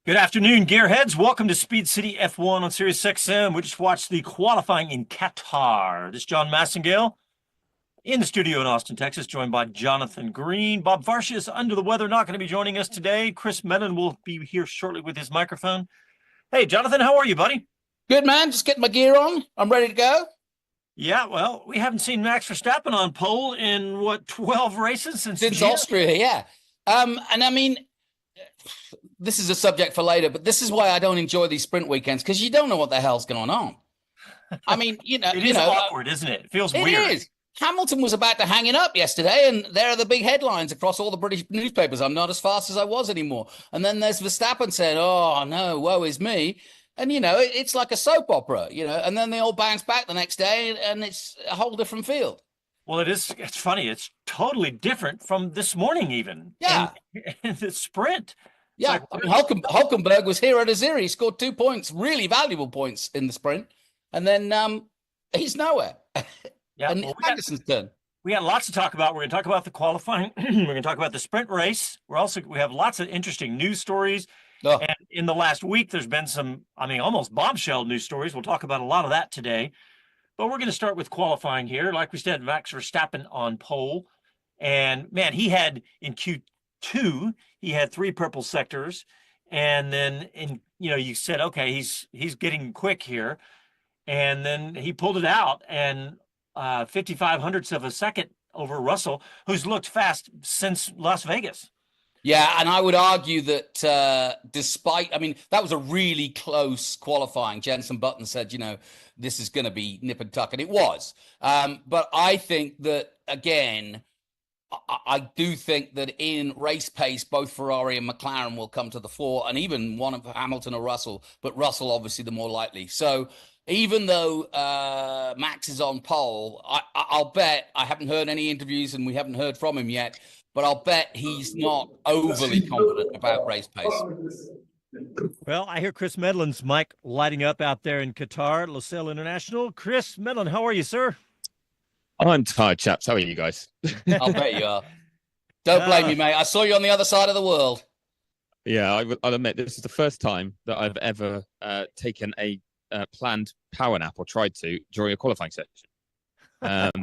Good afternoon, Gearheads. Welcome to Speed City F1 on SiriusXM. We just watched the qualifying in Qatar. This is Jon Massengale in the studio in Austin, Texas, joined by Jonathan Green. Bob Varsha is under the weather, not going to be joining us today. Chris Medland will be here shortly with his microphone. Hey, Jonathan, how are you, buddy? Good, man. Just getting my gear on. I'm ready to go. Yeah, well, we haven't seen Max Verstappen on pole in, 12 races since Austria, yeah. And I mean, this is a subject for later, but this is why I don't enjoy these sprint weekends, because you don't know what the hell's going on. I mean, it is awkward, isn't it? It feels weird. It is. Hamilton was about to hang it up yesterday, and there are the big headlines across all the British newspapers. I'm not as fast as I was anymore. And then there's Verstappen saying, oh, no, woe is me. And, it's like a soap opera, and then they all bounce back the next day, and it's a whole different field. Well, it's funny. It's totally different from this morning even. Yeah. In the sprint. Yeah, I mean, Hulkenberg was here at Aziri. He scored 2 points, really valuable points in the sprint. And then he's nowhere. Yeah, and Magnussen's turn. We got lots to talk about. We're going to talk about the qualifying. We're going to talk about the sprint race. We have lots of interesting news stories. Oh. And in the last week, there's been some, almost bombshell news stories. We'll talk about a lot of that today. But we're going to start with qualifying here. Like we said, Max Verstappen on pole. And, man, he had in Q2, he had 3 purple sectors. And then, you said, okay, he's getting quick here. And then he pulled it out and 55 hundredths of a second over Russell, who's looked fast since Las Vegas. Yeah, and I would argue that that was a really close qualifying. Jenson Button said, this is going to be nip and tuck, and it was. But I think that, again, I do think that in race pace, both Ferrari and McLaren will come to the fore, and even one of Hamilton or Russell, but Russell obviously the more likely. So even though Max is on pole, I'll bet, I haven't heard any interviews and we haven't heard from him yet, but I'll bet he's not overly confident about race pace. Well, I hear Chris Medland's mic lighting up out there in Qatar, Lusail International. Chris Medland, how are you, sir? I'm tired, chaps. How are you guys? I'll bet you are. Don't blame me, mate. I saw you on the other side of the world. Yeah, I'll admit this is the first time that I've ever taken a planned power nap or tried to during a qualifying session.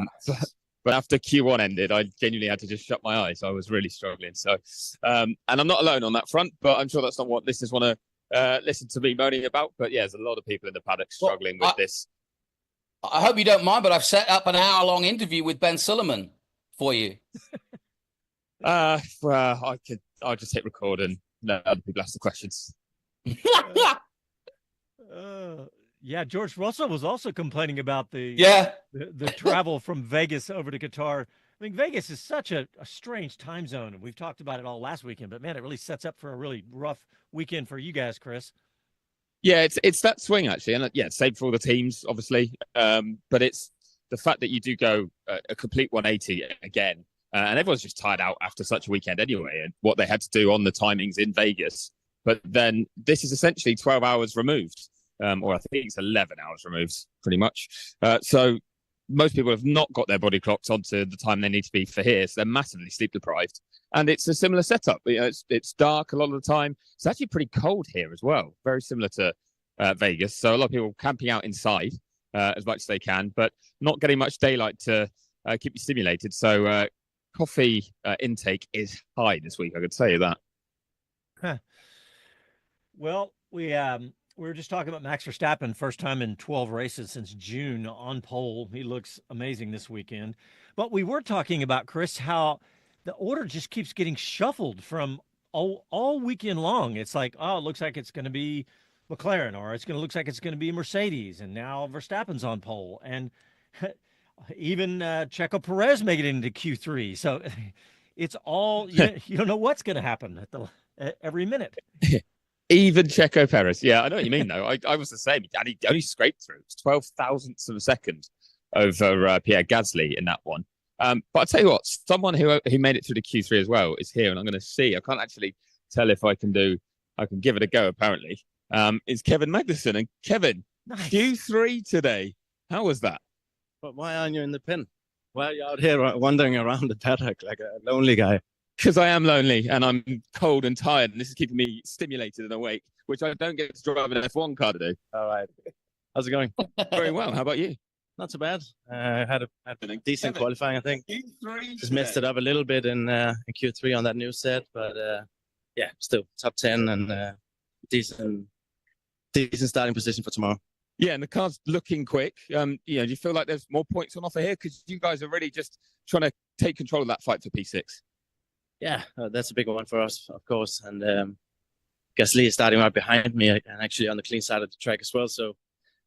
But after Q1 ended, I genuinely had to just shut my eyes. I was really struggling. So, and I'm not alone on that front, but I'm sure that's not what listeners want to listen to me moaning about. But yeah, there's a lot of people in the paddock struggling with this. I hope you don't mind, but I've set up an hour-long interview with Ben Suleiman for you. Well, I'll just hit record and let other people ask the questions. Yeah, George Russell was also complaining about the travel from Vegas over to Qatar. I mean, Vegas is such a strange time zone, and we've talked about it all last weekend, but man, it really sets up for a really rough weekend for you guys, Chris. Yeah, it's that swing actually, and yeah, same for all the teams, obviously. But it's the fact that you do go a complete 180 again, and everyone's just tired out after such a weekend anyway, and what they had to do on the timings in Vegas. But then this is essentially 12 hours removed. Or I think it's 11 hours removed, pretty much. So most people have not got their body clocks onto the time they need to be for here, so they're massively sleep deprived. And it's a similar setup. It's dark a lot of the time. It's actually pretty cold here as well, very similar to Vegas. So a lot of people camping out inside as much as they can, but not getting much daylight to keep you stimulated. So coffee intake is high this week, I could tell you that. Huh. Well, we were just talking about Max Verstappen, first time in 12 races since June on pole. He looks amazing this weekend. But we were talking about, Chris, how the order just keeps getting shuffled from all weekend long. It's like, oh, it looks like it's going to be McLaren, or looks like it's going to be Mercedes, and now Verstappen's on pole. And even Checo Perez made it into Q3. So it's all, you don't know what's going to happen at every minute. Even Checo Perez. Yeah, I know what you mean, though. I was the same. And he only scraped through. It's 12 thousandths of a second over Pierre Gasly in that one. But I'll tell you what, someone who made it through the Q3 as well is here, and I'm going to see. I can't actually tell if I can give it a go, apparently. Is Kevin Magnussen. And Kevin, nice. Q3 today. How was that? But why aren't you in the pin? Why are you out here wandering around the paddock like a lonely guy? Because I am lonely and I'm cold and tired, and this is keeping me stimulated and awake, which I don't get to drive an F1 car to do. All right. How's it going? Very well. How about you? Not too bad. Had a decent qualifying, I think. Q3 Just messed it up a little bit in Q3 on that new set, but yeah, still top 10 and decent starting position for tomorrow. Yeah, and the car's looking quick. Do you feel like there's more points on offer here? Because you guys are really just trying to take control of that fight for P6. Yeah, that's a big one for us, of course. And Gasly is starting right behind me and actually on the clean side of the track as well. So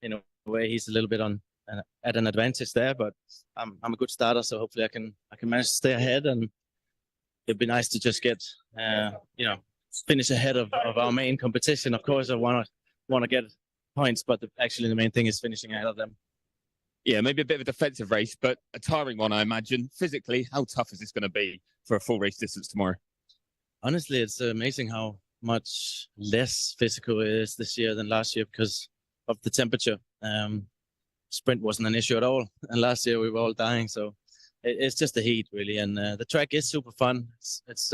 in a way, he's a little bit at an advantage there. But I'm a good starter, so hopefully I can manage to stay ahead. And it'd be nice to just get finish ahead of our main competition. Of course, I want to get points, but actually the main thing is finishing ahead of them. Yeah, maybe a bit of a defensive race, but a tiring one, I imagine. Physically, how tough is this going to be for a full race distance tomorrow? Honestly, it's amazing how much less physical it is this year than last year because of the temperature. Sprint wasn't an issue at all, and last year we were all dying. So it's just the heat, really, and the track is super fun. It's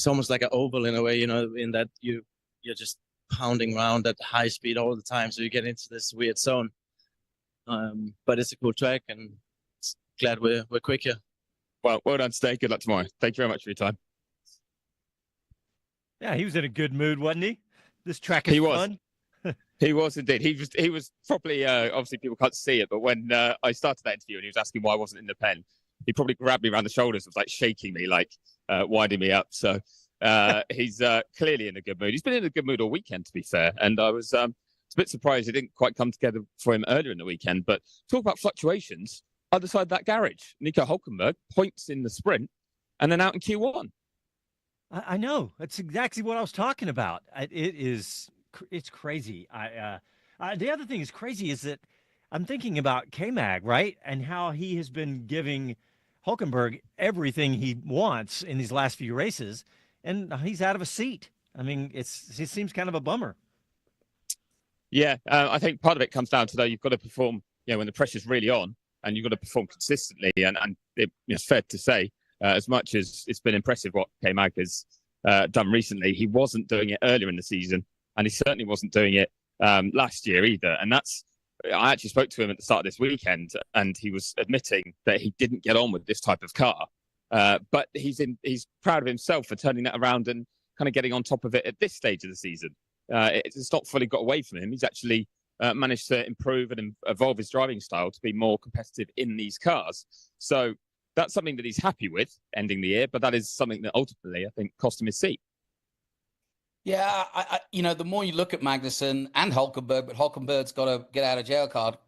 almost like an oval in a way, in that you're just pounding around at high speed all the time, so you get into this weird zone. But it's a cool track, and glad we're quick here. Well done today. Good luck tomorrow. Thank you very much for your time. Yeah, he was in a good mood, wasn't he? This track is fun. He was indeed. He was probably obviously people can't see it, but when I started that interview and he was asking why I wasn't in the pen, he probably grabbed me around the shoulders, was like shaking me, like winding me up. So he's clearly in a good mood. He's been in a good mood all weekend, to be fair, and I was a bit surprised it didn't quite come together for him earlier in the weekend. But talk about fluctuations. Other side of that garage, Nico Hülkenberg points in the sprint and then out in Q1. I know. That's exactly what I was talking about. It's crazy. The other thing is crazy is that I'm thinking about K-Mag, right? And how he has been giving Hülkenberg everything he wants in these last few races, and he's out of a seat. I mean, it seems kind of a bummer. Yeah, I think part of it comes down to, though, you've got to perform, when the pressure's really on, and you've got to perform consistently. And it's fair to say, as much as it's been impressive what K-Mag has done recently, he wasn't doing it earlier in the season, and he certainly wasn't doing it last year either. And I actually spoke to him at the start of this weekend, and he was admitting that he didn't get on with this type of car. But he's proud of himself for turning that around and kind of getting on top of it at this stage of the season. It's not fully got away from him. He's actually managed to improve and evolve his driving style to be more competitive in these cars. So that's something that he's happy with ending the year, but that is something that ultimately I think cost him his seat. Yeah, the more you look at Magnussen and Hülkenberg, but Hülkenberg's got a get out of jail card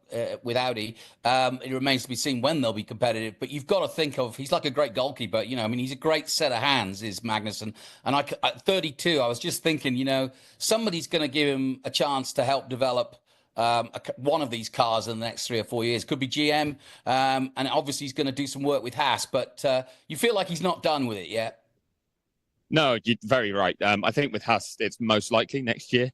with Audi. It remains to be seen when they'll be competitive. But you've got to think of, he's like a great goalkeeper. He's a great set of hands, is Magnussen. And at 32, I was just thinking, somebody's going to give him a chance to help develop one of these cars in the next 3 or 4 years. Could be GM, and obviously he's going to do some work with Haas. But you feel like he's not done with it yet. No, you're very right. I think with Haas, it's most likely next year,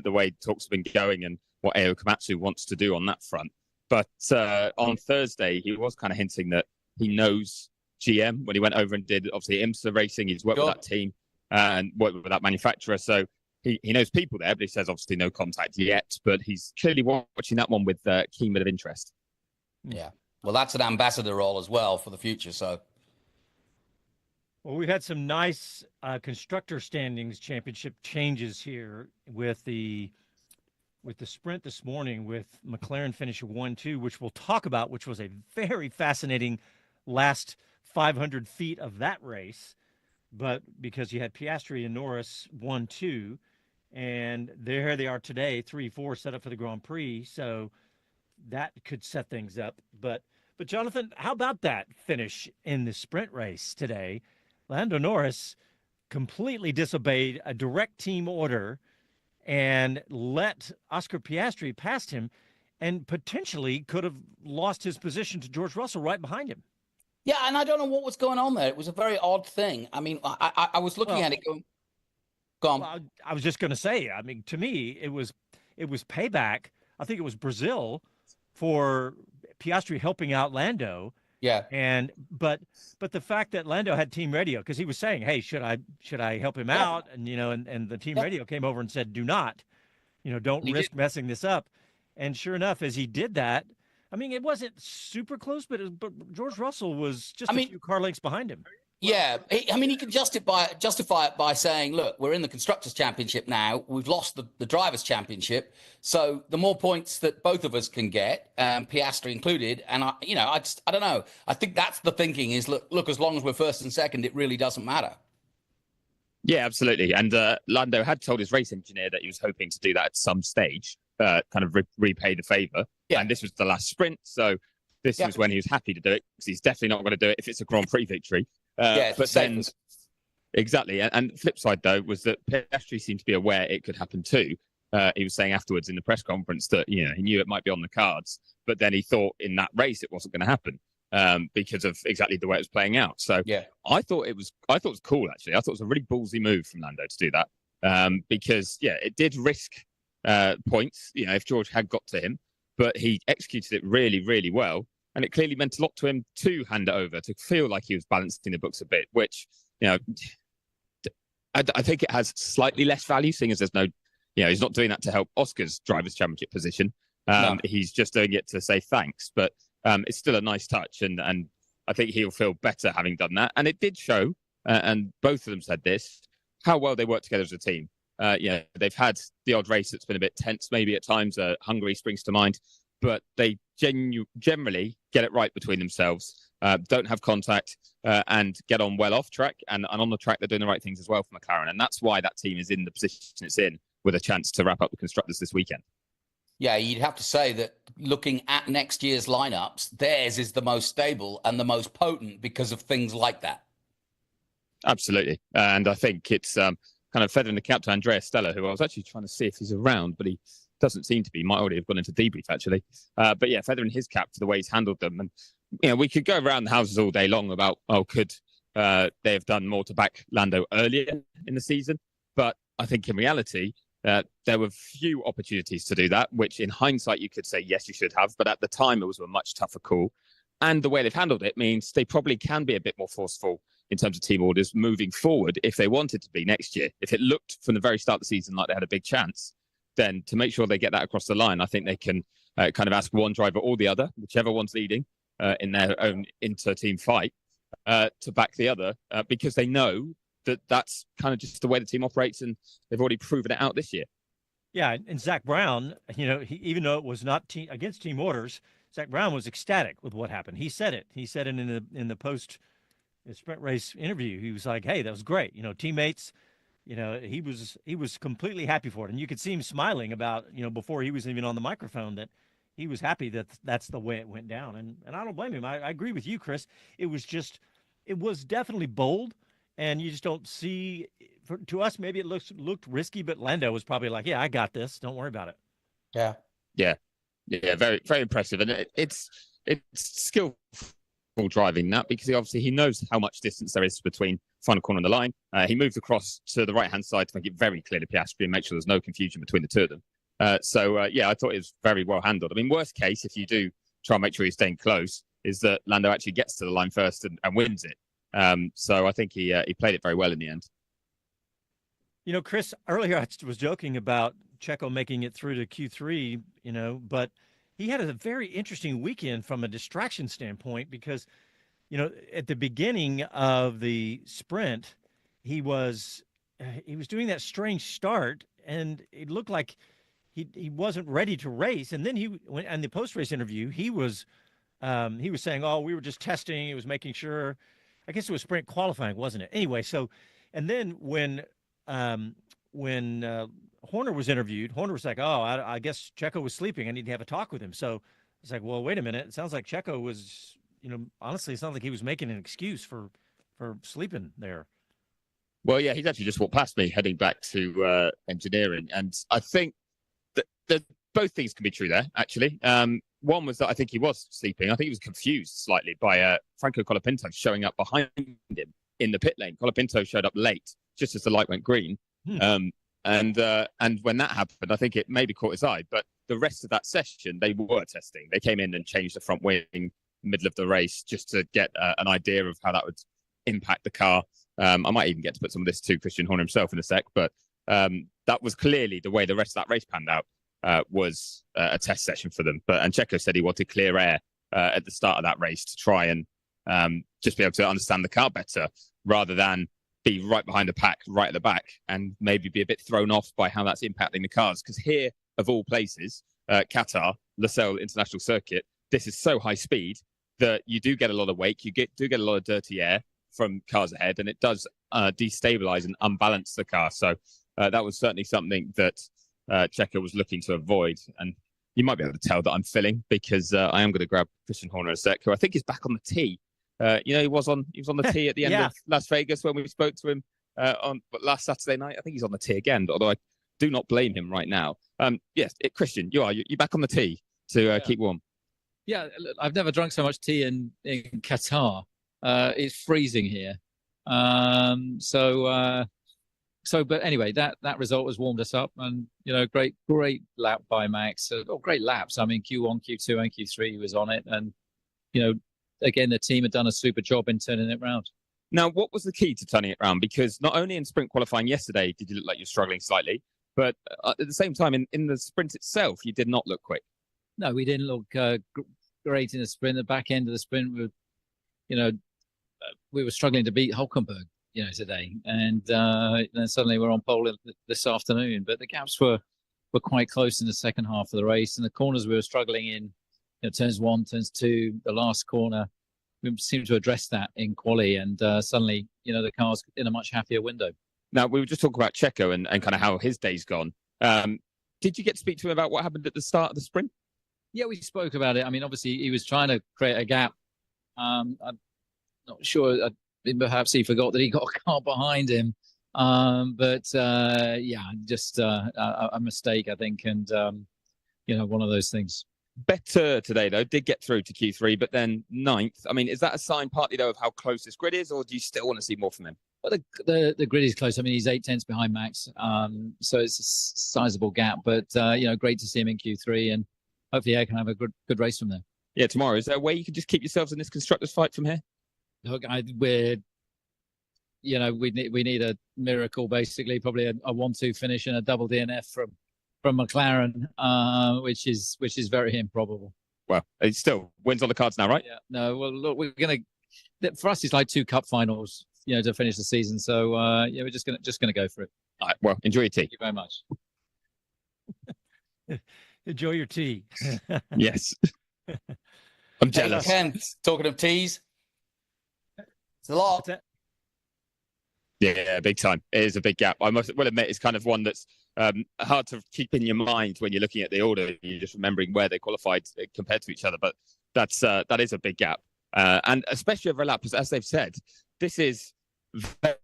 the way talks have been going and what Ao Komatsu wants to do on that front. But on Thursday, he was kind of hinting that he knows GM when he went over and did, obviously, IMSA racing. He's worked with that team and worked with that manufacturer. So he knows people there, but he says, obviously, no contact yet. But he's clearly watching that one with keen bit of interest. Yeah. Well, that's an ambassador role as well for the future, so... Well, we've had some nice constructor standings championship changes here with the sprint this morning, with McLaren finishing 1-2, which we'll talk about, which was a very fascinating last 500 feet of that race. But because you had Piastri and Norris 1-2, and there they are today, 3-4 set up for the Grand Prix. So that could set things up. But Jonathan, how about that finish in the sprint race today? Lando Norris completely disobeyed a direct team order and let Oscar Piastri past him, and potentially could have lost his position to George Russell right behind him. Yeah, and I don't know what was going on there. It was a very odd thing. I mean, I was looking at it going, go on. Well, I was just going to say, I mean, to me, it was payback. I think it was Brazil for Piastri helping out Lando Yeah. But the fact that Lando had team radio, because he was saying, hey, should I help him out? And, and the team radio came over and said, do not, don't risk messing this up. And sure enough, as he did that, I mean, it wasn't super close, but George Russell was just a few car lengths behind him. Yeah, he can justify it by saying, look, we're in the Constructors' Championship now. We've lost the Drivers' Championship. So the more points that both of us can get, Piastri included, and I don't know. I think that's the thinking is, look, as long as we're first and second, it really doesn't matter. Yeah, absolutely. And Lando had told his race engineer that he was hoping to do that at some stage, kind of repay the favour. Yeah. And this was the last sprint. So this was when he was happy to do it, because he's definitely not going to do it if it's a Grand Prix victory. But then, exactly. And flip side, though, was that Piastri seemed to be aware it could happen too. He was saying afterwards in the press conference that, he knew it might be on the cards, but then he thought in that race it wasn't going to happen because of exactly the way it was playing out. So I thought it was cool, actually. I thought it was a really ballsy move from Lando to do that because, it did risk points, if George had got to him, but he executed it really, really well. And it clearly meant a lot to him to hand it over, to feel like he was balancing the books a bit, which, I think it has slightly less value, seeing as there's no, he's not doing that to help Oscar's Drivers' Championship position. No. He's just doing it to say thanks. But it's still a nice touch. And I think he'll feel better having done that. And it did show, and both of them said this, how well they work together as a team. They've had the odd race that's been a bit tense, maybe at times. Hungary springs to mind. But they generally get it right between themselves, don't have contact, and get on well off track. And on the track, they're doing the right things as well for McLaren. And that's why that team is in the position it's in, with a chance to wrap up the Constructors this weekend. Yeah, you'd have to say that looking at next year's lineups, theirs is the most stable and the most potent because of things like that. Absolutely. And I think it's kind of feathering the cap to Andrea Stella, who I was actually trying to see if he's around, but he doesn't seem to be. Might already have gone into debrief, actually. But yeah, feathering his cap for the way he's handled them. And, we could go around the houses all day long about, could they have done more to back Lando earlier in the season? But I think in reality, there were few opportunities to do that, which in hindsight, you could say, yes, you should have. But at the time, it was a much tougher call. And the way they've handled it means they probably can be a bit more forceful in terms of team orders moving forward if they wanted to be next year. If it looked from the very start of the season like they had a big chance, then to make sure they get that across the line, I think they can kind of ask one driver or the other, whichever one's leading in their own inter-team fight, to back the other, because they know that that's kind of just the way the team operates, and they've already proven it out this year. Yeah, and Zach Brown, even though it was not against team orders, Zach Brown was ecstatic with what happened. He said it. He said it in the post sprint race interview. He was like, "Hey, that was great. Teammates." He was completely happy for it. And you could see him smiling about, before he was even on the microphone, that he was happy that that's the way it went down. And I don't blame him. I agree with you, Chris. It was definitely bold, and you just don't see, to us, maybe it looked risky, but Lando was probably like, yeah, I got this. Don't worry about it. Yeah. Yeah. Yeah. Very, very impressive. And it's skillful driving that, because he knows how much distance there is between final corner and the line. He moved across to the right-hand side to make it very clear to Piastri and make sure there's no confusion between the two of them. I thought it was very well handled. I mean, worst case, if you do try and make sure you're staying close, is that Lando actually gets to the line first and wins it. So I think he played it very well in the end. Chris, earlier I was joking about Checo making it through to Q3, but he had a very interesting weekend from a distraction standpoint, because at the beginning of the sprint, he was doing that strange start, and it looked like he wasn't ready to race. And then in the post-race interview, he was saying, "Oh, we were just testing. It was making sure." I guess it was sprint qualifying, wasn't it? Anyway, and then when Horner was interviewed, Horner was like, "Oh, I guess Checo was sleeping. I need to have a talk with him." So it's like, well, wait a minute. It sounds like Checo was. Honestly, it sounds like he was making an excuse for sleeping there. Well, yeah, he's actually just walked past me heading back to engineering. And I think that both things can be true there, actually. One was that I think he was sleeping. I think he was confused slightly by Franco Colapinto showing up behind him in the pit lane. Colapinto showed up late, just as the light went green. And when that happened, I think it maybe caught his eye. But the rest of that session, they were testing. They came in and changed the front wing. middle of the race, just to get an idea of how that would impact the car. I might even get to put some of this to Christian Horner himself in a sec, but that was clearly the way the rest of that race panned out, was a test session for them. And Checo said he wanted clear air at the start of that race to try and just be able to understand the car better, rather than be right behind the pack, right at the back, and maybe be a bit thrown off by how that's impacting the cars. Because here, of all places, Qatar, Lusail International Circuit, this is so high speed that you do get a lot of wake, you do get a lot of dirty air from cars ahead, and it does destabilize and unbalance the car. So that was certainly something that Checo was looking to avoid. And you might be able to tell that I'm filling, because I am going to grab Christian Horner in a sec, who I think is back on the tee. He was on the tee at the end of Las Vegas when we spoke to him on last Saturday night. I think he's on the tee again, although I do not blame him right now. Yes, Christian, you're back on the tee to keep warm. Yeah, I've never drunk so much tea in Qatar. It's freezing here. But anyway, that result has warmed us up, and great lap by Max. Great laps. I mean, Q1, Q2, and Q3 he was on it, and again, the team had done a super job in turning it around. Now, what was the key to turning it around? Because not only in sprint qualifying yesterday did you look like you're struggling slightly, but at the same time, in the sprint itself, you did not look quick. No, we didn't look great in the sprint. The back end of the sprint, we were struggling to beat Hulkenberg, today. And then suddenly we're on pole this afternoon. But the gaps were quite close in the second half of the race. And the corners we were struggling in, turns 1, turns 2, the last corner, we seemed to address that in quali. And suddenly, the car's in a much happier window. Now, we were just talking about Checo and kind of how his day's gone. Did you get to speak to him about what happened at the start of the sprint? Yeah, we spoke about it. I mean, obviously, he was trying to create a gap. I'm not sure. Perhaps he forgot that he got a car behind him. Just a mistake, I think. And, one of those things. Better today, though. Did get through to Q3, but then 9th. I mean, is that a sign partly, though, of how close this grid is, or do you still want to see more from him? Well, the grid is close. I mean, he's 8/10 behind Max. So it's a sizable gap. But, great to see him in Q3. And hopefully I can have a good race from there. Yeah, tomorrow. Is there a way you can just keep yourselves in this constructors fight from here? Look, we need a miracle, basically, probably a 1-2 finish and a double DNF from McLaren, which is very improbable. Well, it's still wins on the cards now, right? Yeah. No. Well, look, for us, it's like 2 cup finals, to finish the season. So we're just gonna go for it. All right. Well, enjoy your tea. Thank you very much. Enjoy your tea. Yes. I'm jealous. Ken, talking of teas, it's a lot. Yeah, big time. It is a big gap. I will admit it's kind of one that's hard to keep in your mind when you're looking at the order. You're just remembering where they qualified compared to each other. But that is a big gap. And especially over a lap, as they've said, this is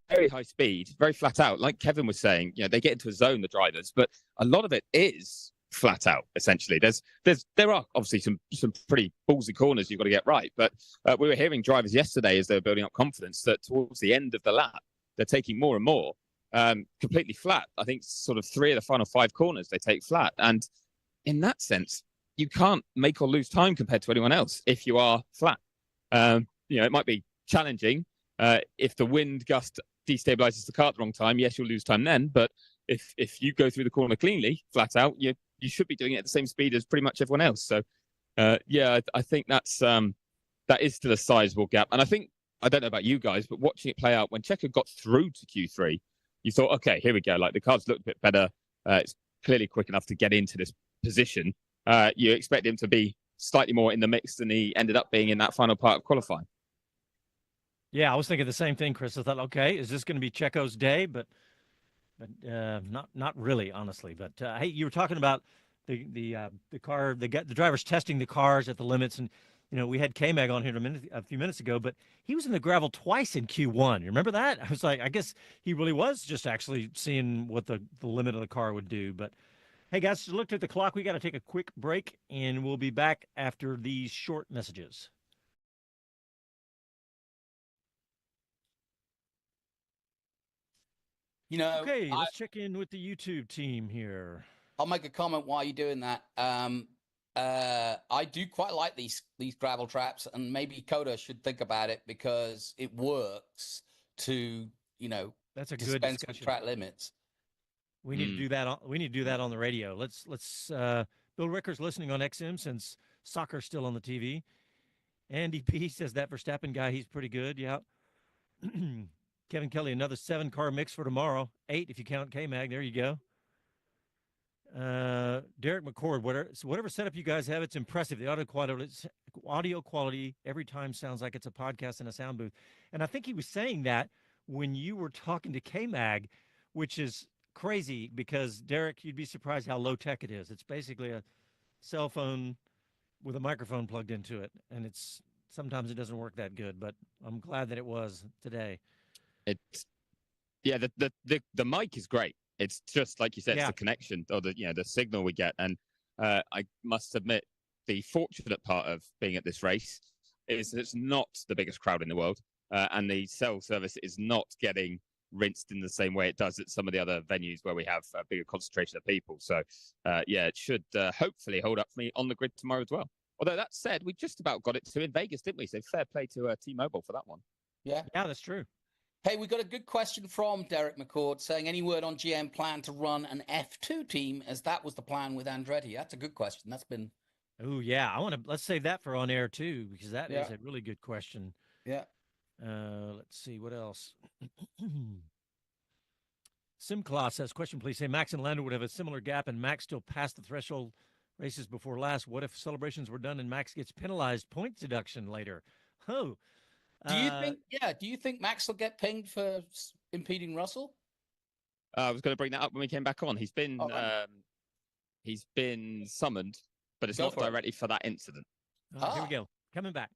very high speed, very flat out. Like Kevin was saying, they get into a zone, the drivers, but a lot of it is flat out, essentially. There are obviously some pretty ballsy corners you've got to get right. But we were hearing drivers yesterday as they were building up confidence that towards the end of the lap, they're taking more and more completely flat. I think sort of 3 of the final 5 corners they take flat. And in that sense, you can't make or lose time compared to anyone else if you are flat. It might be challenging. If the wind gust destabilizes the car at the wrong time, yes, you'll lose time then. But if you go through the corner cleanly, flat out, you should be doing it at the same speed as pretty much everyone else. So, I think that is still a sizable gap. And I don't know about you guys, but watching it play out, when Checo got through to Q3, you thought, okay, here we go. Like, the car's looked a bit better. It's clearly quick enough to get into this position. You expect him to be slightly more in the mix than he ended up being in that final part of qualifying. Yeah, I was thinking the same thing, Chris. I thought, okay, is this going to be Checo's day? But not really, honestly. But hey, you were talking about the car, the drivers testing the cars at the limits, and we had K-Mag on here a few minutes ago, but he was in the gravel twice in Q1. You remember that? I was like, I guess he really was just actually seeing what the limit of the car would do. But hey, guys, just looked at the clock. We got to take a quick break, and we'll be back after these short messages. Okay, let's check in with the YouTube team here. I'll make a comment while you're doing that. I do quite like these gravel traps, and maybe Coda should think about it because it works to, that's a good dispense with discussion. track limits. We need to do that. We need to do that on the radio. Let's. Bill Ricker's listening on XM since soccer's still on the TV. Andy P says that Verstappen guy, he's pretty good. Yeah. Kevin Kelly, another 7-car mix for tomorrow. 8 if you count K-Mag. There you go. Derek McCord, whatever setup you guys have, it's impressive. The audio quality every time sounds like it's a podcast in a sound booth. And I think he was saying that when you were talking to K-Mag, which is crazy because, Derek, you'd be surprised how low tech it is. It's basically a cell phone with a microphone plugged into it, and sometimes it doesn't work that good, but I'm glad that it was today. The mic is great. It's just like you said, it's the connection or the signal we get. And I must admit, the fortunate part of being at this race is that it's not the biggest crowd in the world, and the cell service is not getting rinsed in the same way it does at some of the other venues where we have a bigger concentration of people. So, it should hopefully hold up for me on the grid tomorrow as well. Although that said, we just about got it to in Vegas, didn't we? So fair play to T-Mobile for that one. Yeah, that's true. Hey, we got a good question from Derek McCord saying, any word on GM plan to run an F2 team as that was the plan with Andretti? That's a good question. That's been... Oh, yeah. Let's save that for on air too, because that is a really good question. Yeah. Let's see what else. Simclaw says, question please. Say Max and Lando would have a similar gap and Max still passed the threshold races before last. What if celebrations were done and Max gets penalized points deduction later? Oh, do you think Max will get pinged for impeding Russell? I was going to bring that up when we came back on. He's been summoned, but it's not directly for that incident. Here we go. Coming back.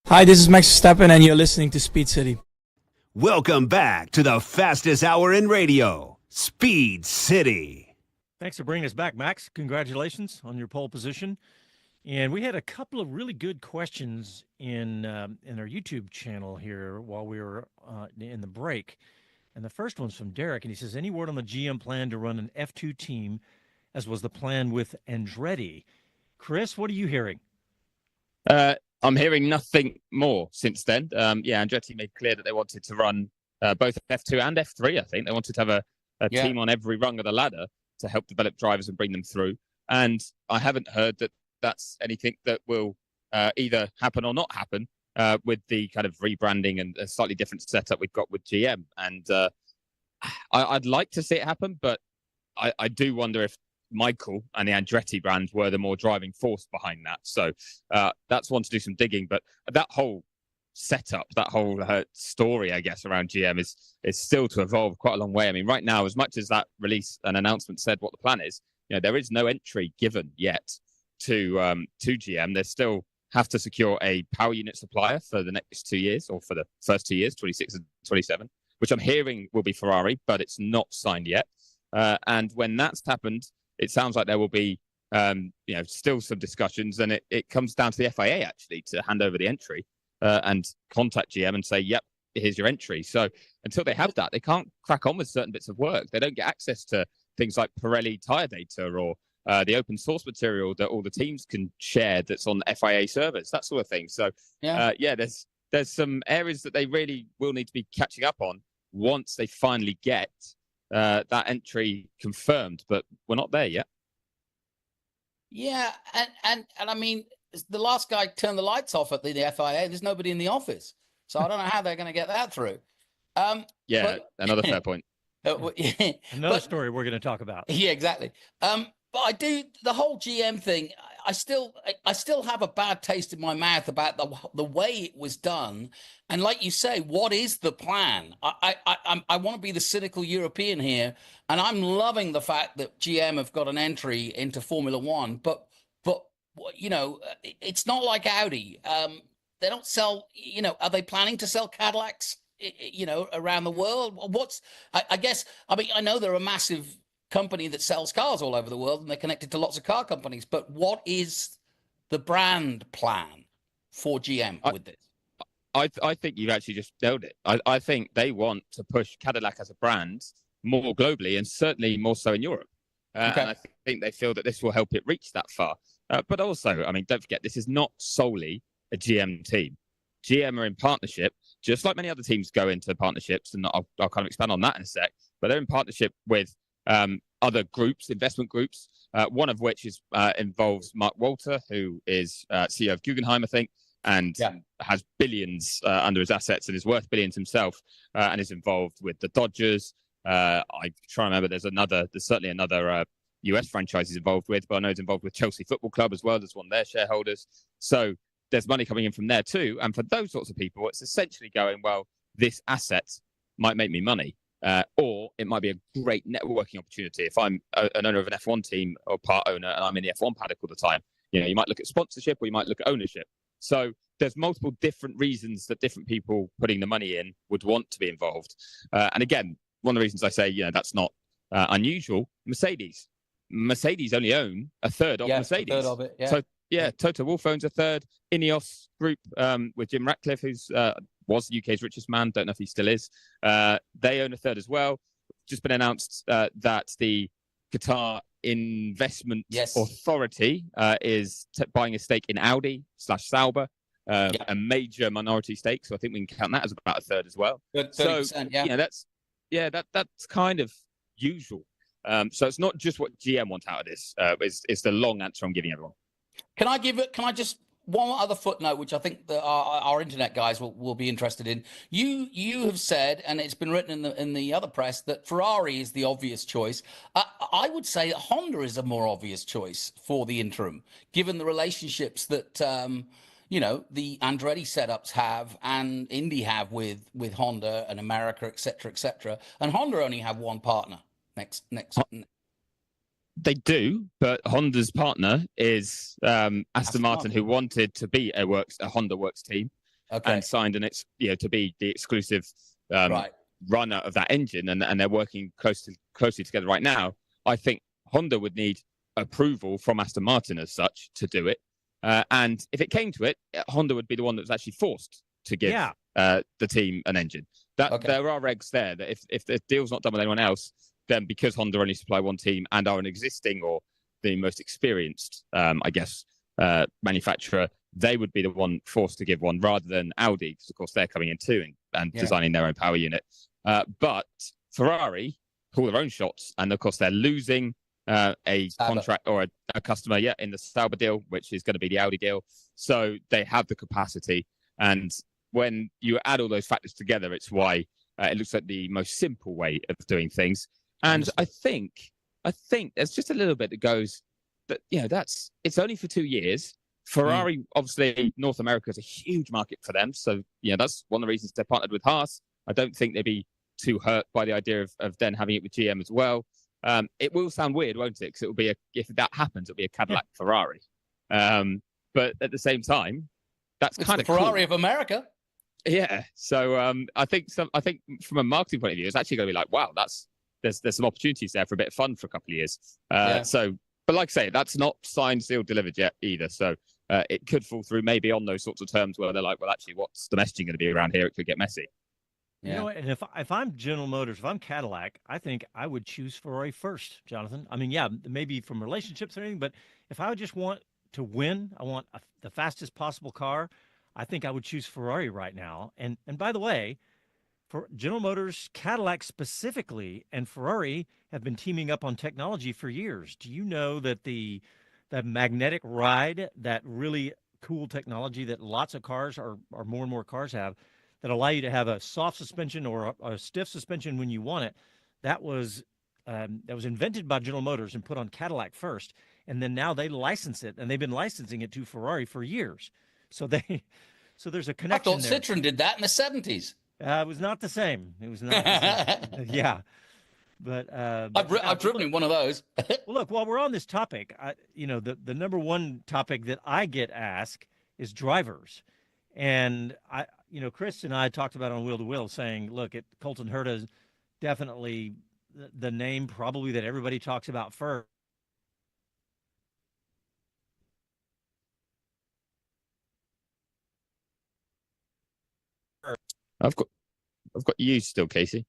Hi, this is Max Verstappen, and you're listening to Speed City. Welcome back to the fastest hour in radio, Speed City. Thanks for bringing us back, Max. Congratulations on your pole position. And we had a couple of really good questions in our YouTube channel here while we were in the break. And the first one's from Derek, and he says, any word on the GM plan to run an F2 team, as was the plan with Andretti? Chris, what are you hearing? I'm hearing nothing more since then. Andretti made clear that they wanted to run both F2 and F3, I think. They wanted to have a team on every rung of the ladder to help develop drivers and bring them through. And I haven't heard that that's anything that will either happen or not happen with the kind of rebranding and a slightly different setup we've got with GM. And I'd like to see it happen, but I do wonder if Michael and the Andretti brand were the more driving force behind that. So that's one to do some digging. But that whole setup, that whole story, I guess, around GM is still to evolve quite a long way. I mean, right now, as much as that release and announcement said what the plan is, there is no entry given yet to GM. They still have to secure a power unit supplier for the next 2 years, or for the first 2 years, 26 and 27, which I'm hearing will be Ferrari, but it's not signed yet. And when that's happened, it sounds like there will be, still some discussions, and it comes down to the FIA actually to hand over the entry and contact GM and say, yep, here's your entry. So until they have that, they can't crack on with certain bits of work. They don't get access to things like Pirelli tire data or the open source material that all the teams can share that's on FIA servers, that sort of thing. So there's some areas that they really will need to be catching up on once they finally get that entry confirmed, but we're not there yet. Yeah, and I mean, the last guy turned the lights off at the FIA. There's nobody in the office, so I don't know how they're going to get that through. Another fair point. Another story we're going to talk about. Yeah, exactly. But I do the whole GM thing. I still have a bad taste in my mouth about the way it was done. And like you say, what is the plan? I want to be the cynical European here, and I'm loving the fact that GM have got an entry into Formula One. But it's not like Audi. They don't sell. Are they planning to sell Cadillacs? Around the world? I know they're a massive company that sells cars all over the world, and they're connected to lots of car companies. But what is the brand plan for GM with this? I think you've actually just nailed it. I think they want to push Cadillac as a brand more globally and certainly more so in Europe. And I think they feel that this will help it reach that far. But also, I mean, don't forget, this is not solely a GM team. GM are in partnership, just like many other teams go into partnerships, and I'll kind of expand on that in a sec, but they're in partnership with other groups, investment groups, one of which is involves Mark Walter, who is CEO of Guggenheim, I think, and has billions under his assets and is worth billions himself, and is involved with the Dodgers. I try to remember, there's certainly another US franchise he's involved with, but I know he's involved with Chelsea Football Club as well. There's one of their shareholders. So there's money coming in from there too. And for those sorts of people, it's essentially going, well, this asset might make me money, or it might be a great networking opportunity. If I'm an owner of an F1 team or part owner and I'm in the F1 paddock all the time, you might look at sponsorship or you might look at ownership. So there's multiple different reasons that different people putting the money in would want to be involved. And again, one of the reasons I say, that's not unusual. Mercedes only own a third of Mercedes. A third of it, So Toto Wolff owns a third. Ineos Group with Jim Ratcliffe, who's was the UK's richest man. Don't know if he still is. They own a third as well. Just been announced that the Qatar Investment Authority is buying a stake in Audi / Sauber, a major minority stake. So I think we can count that as about a third as well. Good, 30%, that's kind of usual. So it's not just what GM want out of this. It's the long answer I'm giving everyone. Can I just one other footnote, which I think that our internet guys will be interested in. You have said, and it's been written in the other press, that Ferrari is the obvious choice. I would say that Honda is a more obvious choice for the interim, given the relationships that the Andretti setups have and Indy have with Honda and America, et cetera, and Honda only have one partner. Next. They do, but Honda's partner is Aston Martin, who wanted to be a Honda Works team, and signed to be the exclusive runner of that engine, and they're working closely together right now. I think Honda would need approval from Aston Martin as such to do it, and if it came to it, Honda would be the one that was actually forced to give the team an engine. There are regs there that if the deal's not done with anyone else, then because Honda only supply one team and are an existing or the most experienced, manufacturer, they would be the one forced to give one rather than Audi, because of course they're coming in too and designing their own power unit. But Ferrari call their own shots, and of course they're losing a contract or a customer in the Sauber deal, which is going to be the Audi deal. So they have the capacity, and when you add all those factors together, it's why it looks like the most simple way of doing things. And I think there's just a little bit that goes that, it's only for 2 years. Ferrari, obviously, North America is a huge market for them. So, that's one of the reasons they partnered with Haas. I don't think they'd be too hurt by the idea of then having it with GM as well. It will sound weird, won't it? Because if that happens, it'll be a Cadillac Ferrari. But at the same time, that's kind of Ferrari cool. of America. Yeah. So I think from a marketing point of view, it's actually going to be like, wow, there's some opportunities there for a bit of fun for a couple of years. So, but like I say, that's not signed, sealed, delivered yet either. So it could fall through maybe on those sorts of terms where they're like, well, actually, what's the messaging going to be around here? It could get messy. Yeah. And if I'm General Motors, if I'm Cadillac, I think I would choose Ferrari first, Jonathan. I mean, maybe from relationships or anything, but if I just want to win, I want the fastest possible car, I think I would choose Ferrari right now. And by the way, for General Motors, Cadillac specifically, and Ferrari have been teaming up on technology for years. Do you know that the magnetic ride, that really cool technology that lots of cars or more and more cars have, that allow you to have a soft suspension or a stiff suspension when you want it, that was invented by General Motors and put on Cadillac first, and then now they license it, and they've been licensing it to Ferrari for years. So there's a connection. I thought Citroen did that in the 70s. It was not the same. It was not the same. Yeah. But I've driven in one of those. Well, look, while we're on this topic, the number one topic that I get asked is drivers. And Chris and I talked about on Wheel to Wheel, saying, look, Colton Herta is definitely the name probably that everybody talks about first. I've got you still, Casey.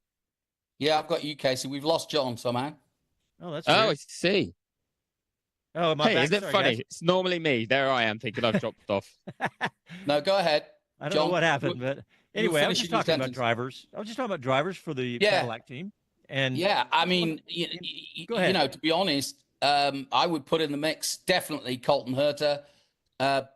Yeah, I've got you, Casey. We've lost John somehow. Oh, that's Oh, weird. I see. Oh, my Hey, bad. isn't it Sorry, funny? guys. It's normally me. There I am thinking I've dropped off. No, go ahead. I don't John, know what happened, but you were anyway, I was finishing just your talking about sentence. drivers. I was just talking about drivers for the Yeah. Cadillac team. And Yeah, I mean, Go ahead. you know, to be honest, I would put in the mix definitely Colton Herta,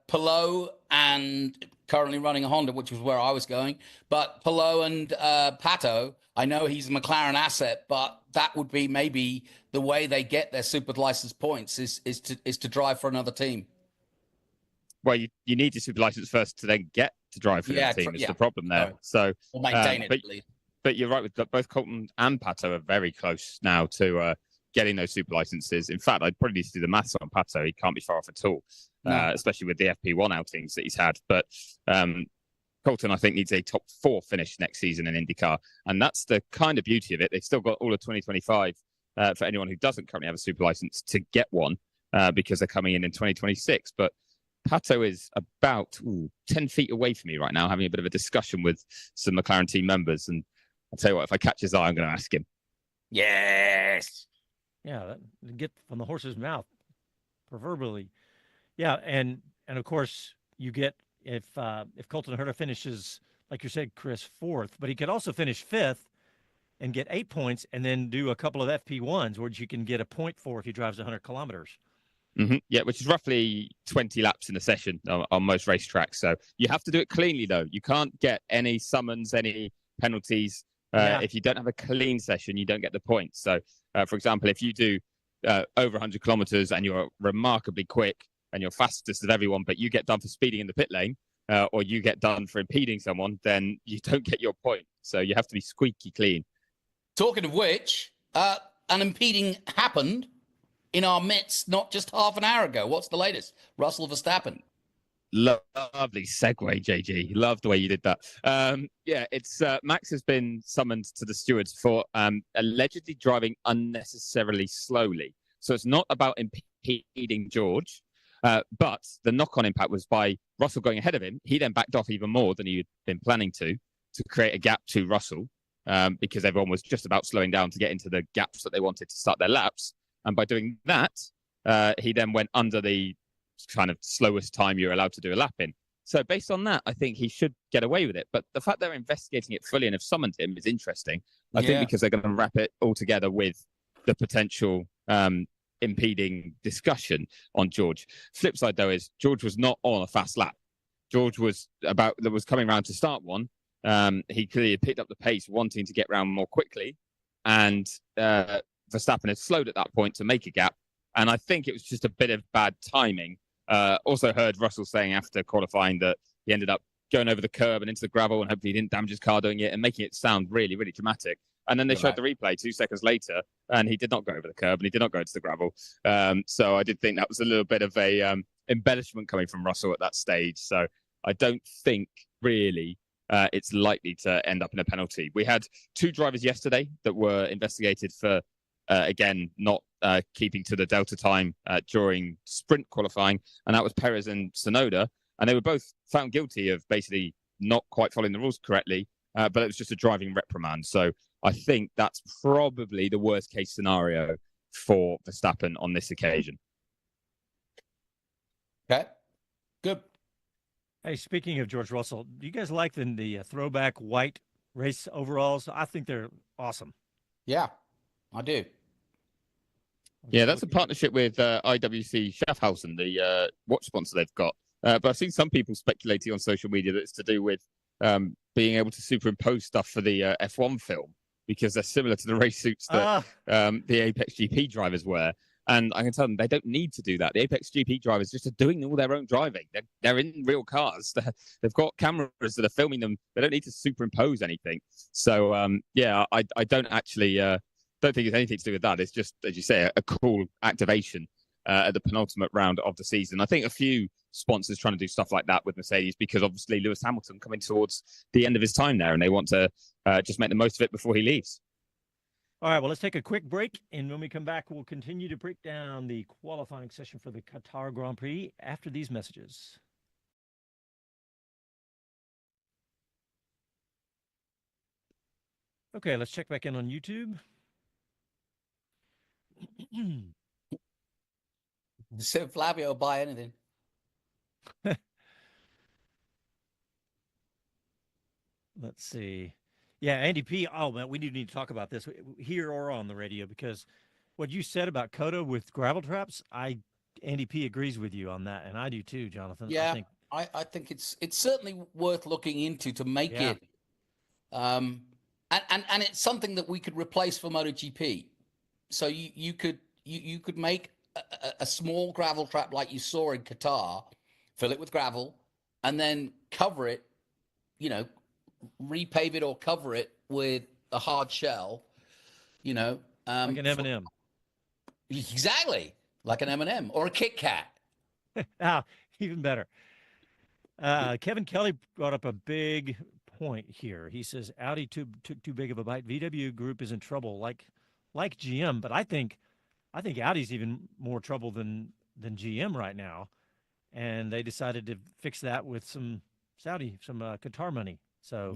Palou, and currently running a Honda, which was where I was going. But Palou and Pato, I know he's a McLaren asset, but that would be maybe the way they get their super license points is to drive for another team. Well, you need your super license first to then get to drive for the team. Is the problem there. Sorry. So, Or maintain it, at least. But you're right with both Colton and Pato are very close now to getting those super licenses. In fact, I'd probably need to do the maths on Pato. He can't be far off at all, especially with the FP1 outings that he's had. But Colton, I think, needs a top 4 finish next season in IndyCar. And that's the kind of beauty of it. They've still got all of 2025 for anyone who doesn't currently have a super license to get one because they're coming in 2026. But Pato is about 10 feet away from me right now, having a bit of a discussion with some McLaren team members. And I'll tell you what, if I catch his eye, I'm going to ask him. Yes. yeah, get from the horse's mouth, proverbially. Yeah, and of course you get if Colton Herta finishes, like you said, Chris, 4th, but he could also finish 5th and get 8 points, and then do a couple of FP1s, which you can get a point for if he drives 100 kilometers. Mm-hmm. Yeah, which is roughly 20 laps in a session on most racetracks. So you have to do it cleanly, though. You can't get any summons, any penalties. If you don't have a clean session, you don't get the points. So, for example, if you do over 100 kilometers and you're remarkably quick and you're fastest of everyone, but you get done for speeding in the pit lane or you get done for impeding someone, then you don't get your point. So you have to be squeaky clean. Talking of which, an impeding happened in our midst not just half an hour ago. What's the latest? Russell Verstappen. Lovely segue, JG. Love the way you did that. It's Max has been summoned to the stewards for allegedly driving unnecessarily slowly. So it's not about impeding George, but the knock-on impact was by Russell going ahead of him. He then backed off even more than he had been planning to create a gap to Russell because everyone was just about slowing down to get into the gaps that they wanted to start their laps. And by doing that, he then went under the kind of slowest time you're allowed to do a lap in. So based on that, I think he should get away with it. But the fact they're investigating it fully and have summoned him is interesting. I think because they're going to wrap it all together with the potential impeding discussion on George. Flip side, though, is George was not on a fast lap. George was coming around to start one. He clearly picked up the pace, wanting to get round more quickly. And Verstappen had slowed at that point to make a gap. And I think it was just a bit of bad timing. Also heard Russell saying after qualifying that he ended up going over the curb and into the gravel and hopefully he didn't damage his car doing it and making it sound really, really dramatic. And then they showed the replay 2 seconds later and he did not go over the curb and he did not go into the gravel. So I did think that was a little bit of a embellishment coming from Russell at that stage. So I don't think really it's likely to end up in a penalty. We had 2 drivers yesterday that were investigated for, again, not keeping to the Delta time during sprint qualifying, and that was Perez and Tsunoda. And they were both found guilty of basically not quite following the rules correctly, but it was just a driving reprimand. So I think that's probably the worst case scenario for Verstappen on this occasion. Okay, good. Hey, speaking of George Russell, do you guys like the throwback white race overalls? I think they're awesome. Yeah, I do. Yeah, that's a partnership with IWC Schaffhausen, the watch sponsor they've got. But I've seen some people speculating on social media that it's to do with being able to superimpose stuff for the F1 film because they're similar to the race suits that the Apex GP drivers wear. And I can tell them they don't need to do that. The Apex GP drivers just are doing all their own driving. They're in real cars. They've got cameras that are filming them. They don't need to superimpose anything. So, I don't actually... don't think it's anything to do with that. It's just, as you say, a cool activation at the penultimate round of the season. I think a few sponsors trying to do stuff like that with Mercedes because obviously Lewis Hamilton coming towards the end of his time there and they want to just make the most of it before he leaves. All right, well, let's take a quick break. And when we come back, we'll continue to break down the qualifying session for the Qatar Grand Prix after these messages. Okay, let's check back in on YouTube. So Flavio will buy anything. Let's see. Yeah, Andy P. Oh, man, we do need to talk about this here or on the radio, because what you said about Coda with gravel traps, Andy P. agrees with you on that, and I do too, Jonathan. Yeah, I think it's certainly worth looking into to make it. And it's something that we could replace for MotoGP. So you could make a small gravel trap like you saw in Qatar, fill it with gravel, and then cover it, repave it or cover it with a hard shell, like an M&M. Exactly, like an M&M or a Kit Kat. Even better. Kevin Kelly brought up a big point here. He says Audi took too big of a bite. VW Group is in trouble, like GM, but I think Audi's even more trouble than GM right now, and they decided to fix that with some Qatar money. So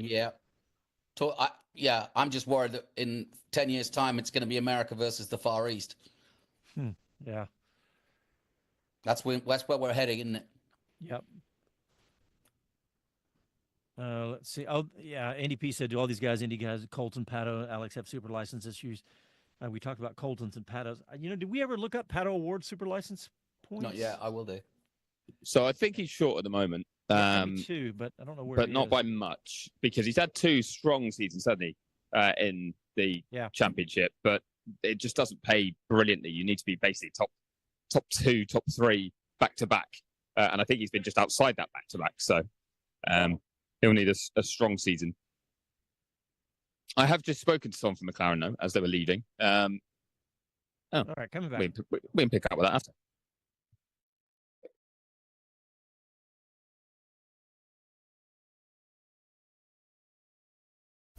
I'm just worried that in 10 years' time it's going to be America versus the Far East. Yeah, that's where we're heading, isn't it? Yep. Let's see. Oh, yeah. Andy P said, do all these guys, Indy guys, Colton, Pato, Alex have super license issues? We talked about Colton's and Pato's. Did we ever look up Pato Award super license points? Not yet. I will do. So I think he's short at the moment. Me too, but I don't know where. But not by much, because he's had 2 strong seasons, hasn't he, in the championship? But it just doesn't pay brilliantly. You need to be basically top 2, top 3 back to back, and I think he's been just outside that back to back. So he'll need a strong season. I have just spoken to someone from McLaren though, as they were leaving. All right, coming back. We can pick up with that after.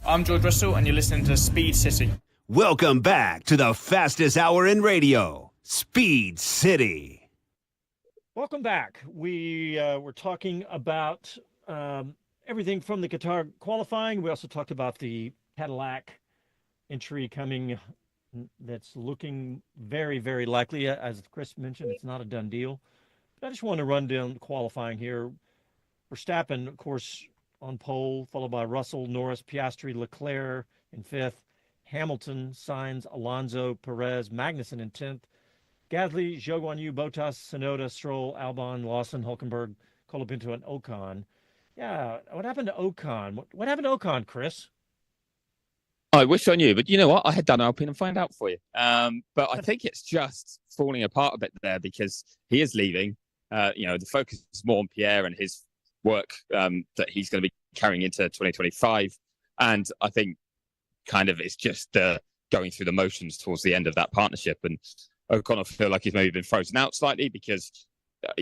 I'm George Russell, and you're listening to Speed City. Welcome back to the fastest hour in radio, Speed City. Welcome back. We were talking about everything from the Qatar qualifying. We also talked about the Cadillac entry coming. That's looking very, very likely. As Chris mentioned, it's not a done deal. But I just want to run down qualifying here. Verstappen, of course, on pole, followed by Russell, Norris, Piastri, Leclerc in 5th, Hamilton, Sainz, Alonso, Perez, Magnussen in 10th, Gasly, Zhou Guanyu, Bottas, Tsunoda, Stroll, Albon, Lawson, Hulkenberg, Colapinto, and Ocon. Yeah, what happened to Ocon? What happened to Ocon, Chris? I wish I knew, but you know what? I head down Alpine and find out for you. But I think it's just falling apart a bit there because he is leaving. The focus is more on Pierre and his work that he's going to be carrying into 2025. And I think kind of it's just going through the motions towards the end of that partnership. And Ocon, I feel like he's maybe been frozen out slightly because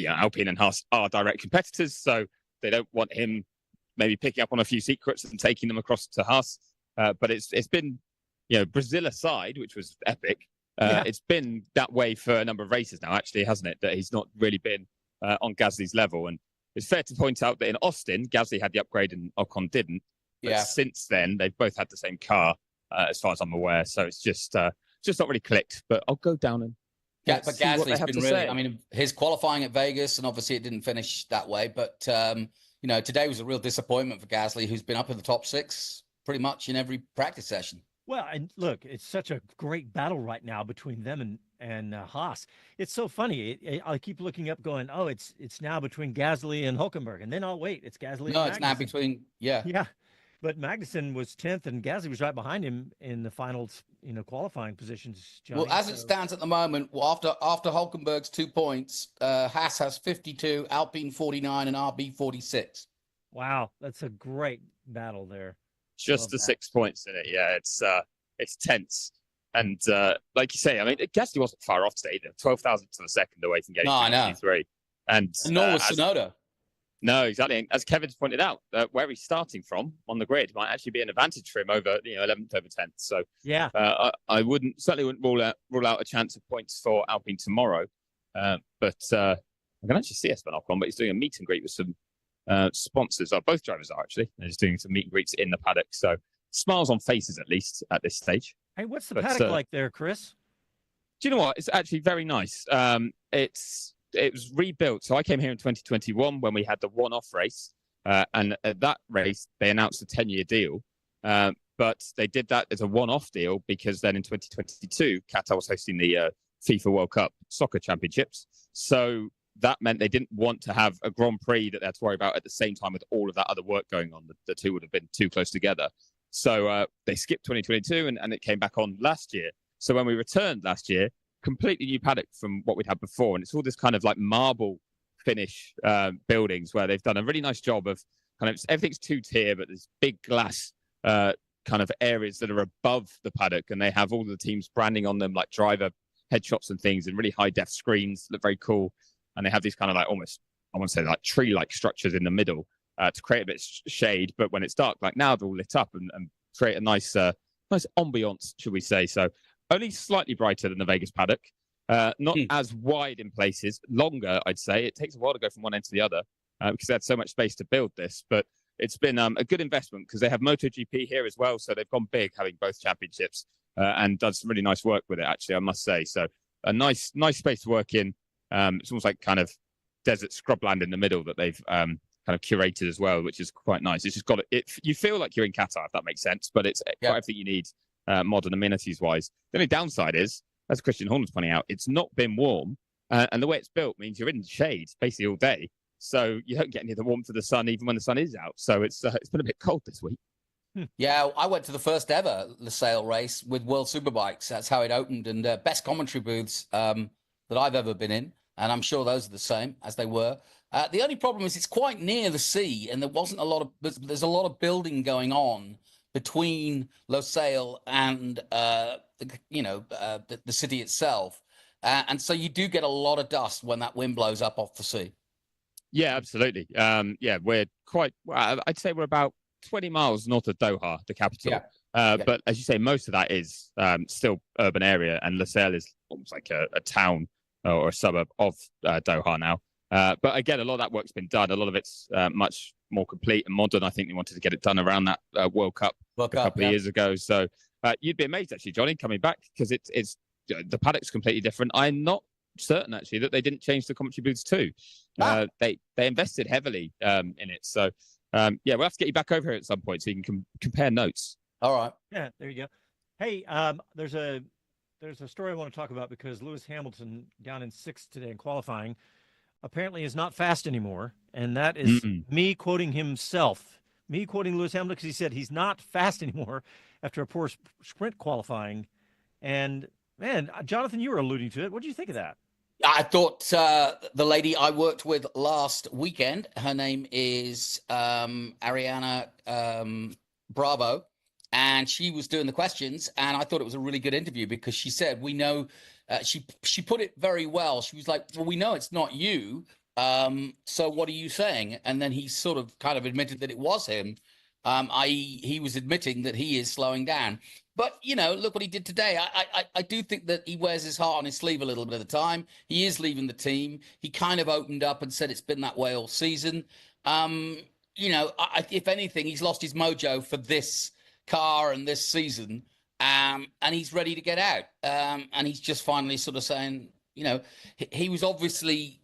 Alpine and Haas are direct competitors. So they don't want him maybe picking up on a few secrets and taking them across to Haas. But it's been, Brazil aside, which was epic. It's been that way for a number of races now, actually, hasn't it? That he's not really been on Gasly's level. And it's fair to point out that in Austin, Gasly had the upgrade and Ocon didn't. But since then, they've both had the same car, as far as I'm aware. So it's just not really clicked. But I'll go down and but Gasly's been really. Say. I mean, his qualifying at Vegas, and obviously it didn't finish that way. But today was a real disappointment for Gasly, who's been up in the top 6 pretty much in every practice session. Well, and look, it's such a great battle right now between them and Haas. It's so funny. I keep looking up going, oh, it's now between Gasly and Hulkenberg. And then I'll wait. It's Gasly No, and it's now between, Yeah. But Magnussen was 10th and Gasly was right behind him in the final, qualifying positions. Johnny. Well, as it stands at the moment, after Hulkenberg's 2 points, Haas has 52, Alpine 49, and RB 46. Wow. That's a great battle there. Just the 6 points in it. Yeah, it's tense. And like you say, I mean, Gasly wasn't far off today. 12,000 to the second away from getting to 3. And nor was Tsunoda. No, exactly. And as Kevin's pointed out, where he's starting from on the grid might actually be an advantage for him over 11th over 10th. So I certainly wouldn't rule out a chance of points for Alpine tomorrow. But I can actually see Esteban Ocon, but he's doing a meet and greet with some sponsors. Both drivers are actually. They're just doing some meet and greets in the paddock. So smiles on faces, at least at this stage. Hey, what's the paddock like there, Chris? Do you know what? It's actually very nice. It was rebuilt. So I came here in 2021 when we had the one-off race. And at that race, they announced a 10-year deal. But they did that as a one-off deal because then in 2022, Qatar was hosting the FIFA World Cup Soccer Championships. So that meant they didn't want to have a Grand Prix that they had to worry about at the same time with all of that other work going on. The two would have been too close together. So they skipped 2022 and it came back on last year. So when we returned last year, completely new paddock from what we'd had before. And it's all this kind of like marble finish buildings where they've done a really nice job of kind of everything's two-tier, but there's big glass kind of areas that are above the paddock. And they have all the teams branding on them like driver headshots and things and really high-def screens that look very cool. And they have these kind of like almost, I want to say like tree-like structures in the middle to create a bit of shade. But when it's dark, like now they're all lit up and create a nice ambiance, should we say. So only slightly brighter than the Vegas paddock. Not as wide in places, longer, I'd say. It takes a while to go from one end to the other because they had so much space to build this. But it's been a good investment because they have MotoGP here as well. So they've gone big having both championships and done some really nice work with it, actually, I must say. So a nice space to work in. It's almost like kind of desert scrubland in the middle that they've kind of curated as well, which is quite nice. It's just got it. You feel like you're in Qatar, if that makes sense, but it's got everything you need modern amenities-wise. The only downside is, as Christian Horner was pointing out, it's not been warm, and the way it's built means you're in the shade basically all day, so you don't get any of the warmth of the sun even when the sun is out. So it's been a bit cold this week. Yeah, I went to the first ever Lusail race with World Superbikes. That's how it opened, and best commentary booths that I've ever been in, and I'm sure those are the same as they were. The only problem is it's quite near the sea, and there's a lot of building going on between Lusail and the city itself, and so you do get a lot of dust when that wind blows up off the sea. Yeah, absolutely. We're quite. Well, I'd say we're about 20 miles north of Doha, the capital. But as you say, most of that is still urban area, and Lusail is almost like a town or a suburb of Doha now. But again, a lot of that work's been done. A lot of it's much more complete and modern. I think they wanted to get it done around that World Cup a couple of years ago. So you'd be amazed, actually, Johnny, coming back, because it's the paddock's completely different. I'm not certain, actually, that they didn't change the commentary booths too. They invested heavily in it. So, we'll have to get you back over here at some point so you can compare notes. All right. Yeah, there you go. Hey, there's a story I want to talk about because Lewis Hamilton down in sixth today in qualifying apparently is not fast anymore. And that is me quoting himself, me quoting Lewis Hamilton, because he said he's not fast anymore after a poor sprint qualifying. And man, Jonathan, you were alluding to it. What do you think of that? I thought the lady I worked with last weekend, her name is Ariana Bravo, and she was doing the questions, and I thought it was a really good interview because she said, we know, she put it very well. She was like, well, we know it's not you, so what are you saying? And then he sort of kind of admitted that it was him, i.e. he was admitting that he is slowing down. But, look what he did today. I do think that he wears his heart on his sleeve a little bit of the time. He is leaving the team. He kind of opened up and said it's been that way all season. If anything, he's lost his mojo for this car and this season, and he's ready to get out. And he's just finally sort of saying, he was obviously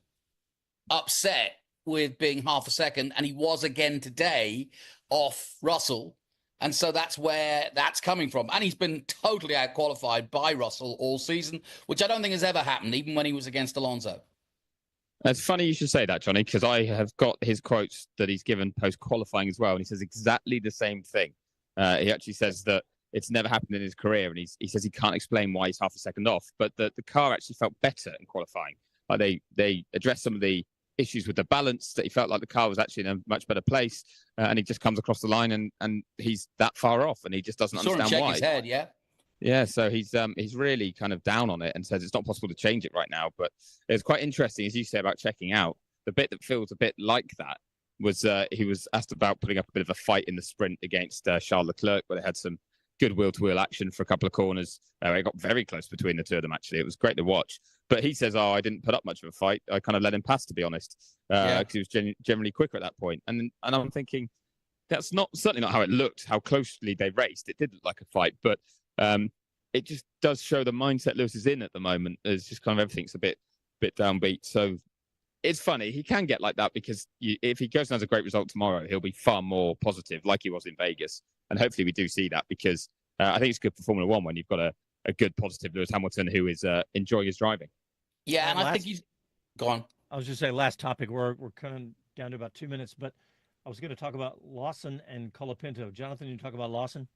upset with being half a second, and he was again today off Russell. And so that's where that's coming from. And he's been totally out-qualified by Russell all season, which I don't think has ever happened, even when he was against Alonso. It's funny you should say that, Johnny, because I have got his quotes that he's given post-qualifying as well, and he says exactly the same thing. He actually says that it's never happened in his career, and he says he can't explain why he's half a second off, but the car actually felt better in qualifying. Like they addressed some of the issues with the balance, that he felt like the car was actually in a much better place, and he just comes across the line and he's that far off, and he just doesn't understand why. His head, yeah. Yeah, so he's really kind of down on it and says it's not possible to change it right now. But it's quite interesting, as you say, about checking out. The bit that feels a bit like that was he was asked about putting up a bit of a fight in the sprint against Charles Leclerc, where they had some good wheel-to-wheel action for a couple of corners. It got very close between the two of them, actually. It was great to watch. But he says, I didn't put up much of a fight. I kind of let him pass, to be honest, because he was generally quicker at that point. And I'm thinking, that's certainly not how it looked, how closely they raced. It did look like a fight, but it just does show the mindset Lewis is in at the moment. It's just kind of everything's a bit downbeat. So it's funny. He can get like that because if he goes and has a great result tomorrow, he'll be far more positive like he was in Vegas. And hopefully we do see that because I think it's good for Formula One when you've got a good, positive Lewis Hamilton who is enjoying his driving. Yeah, and I think he's... Go on. I was just saying, last topic. We're kind of down to about 2 minutes, but I was going to talk about Lawson and Colapinto. Jonathan, you talk about Lawson?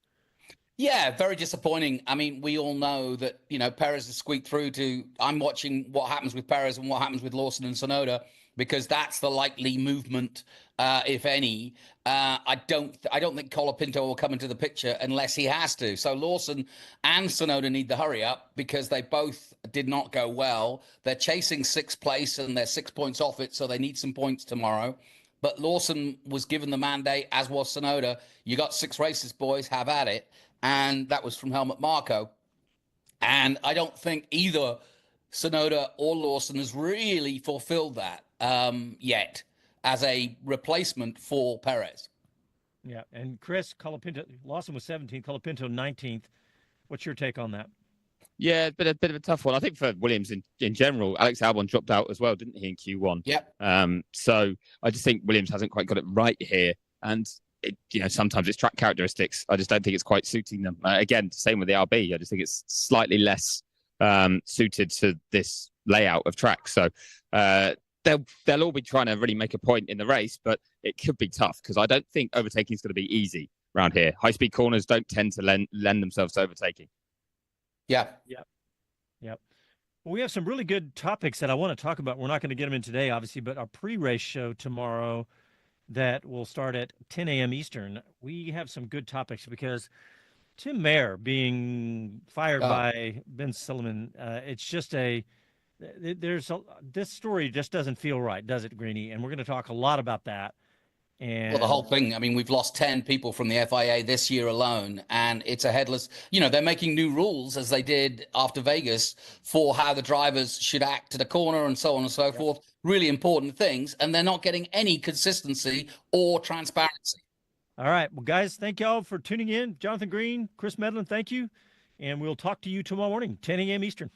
Yeah, very disappointing. I mean, we all know that, Perez has squeaked through to... I'm watching what happens with Perez and what happens with Lawson and Tsunoda because that's the likely movement, if any. I don't think Colapinto will come into the picture unless he has to. So Lawson and Tsunoda need the hurry up because they both did not go well. They're chasing 6th place and they're 6 points off it, so they need some points tomorrow. But Lawson was given the mandate, as was Tsunoda. You got 6 races, boys, have at it. And that was from Helmut Marko. And I don't think either Tsunoda or Lawson has really fulfilled that yet as a replacement for Perez. Yeah, and Chris, Colapinto, Lawson was 17th, Colapinto 19th. What's your take on that? Yeah, a bit of a tough one. I think for Williams in general, Alex Albon dropped out as well, didn't he, in Q1? Yeah. So I just think Williams hasn't quite got it right here. And sometimes it's track characteristics. I just don't think it's quite suiting them. Again, same with the RB. I just think it's slightly less suited to this layout of track. So they'll all be trying to really make a point in the race, but it could be tough because I don't think overtaking is going to be easy around here. High-speed corners don't tend to lend themselves to overtaking. Yeah. Yep. Well, we have some really good topics that I want to talk about. We're not going to get them in today, obviously, but our pre-race show tomorrow that will start at 10 a.m. Eastern. We have some good topics because Tim Mayer being fired by Ben Silliman, it's just this story just doesn't feel right, does it, Greeny? And we're going to talk a lot about that. And well, the whole thing, I mean, we've lost 10 people from the FIA this year alone, and it's a headless, they're making new rules as they did after Vegas for how the drivers should act at a corner and so on and so forth. Really important things, and they're not getting any consistency or transparency. All right. Well, guys, thank y'all for tuning in. Jonathan Green, Chris Medland, thank you. And we'll talk to you tomorrow morning, 10 a.m. Eastern.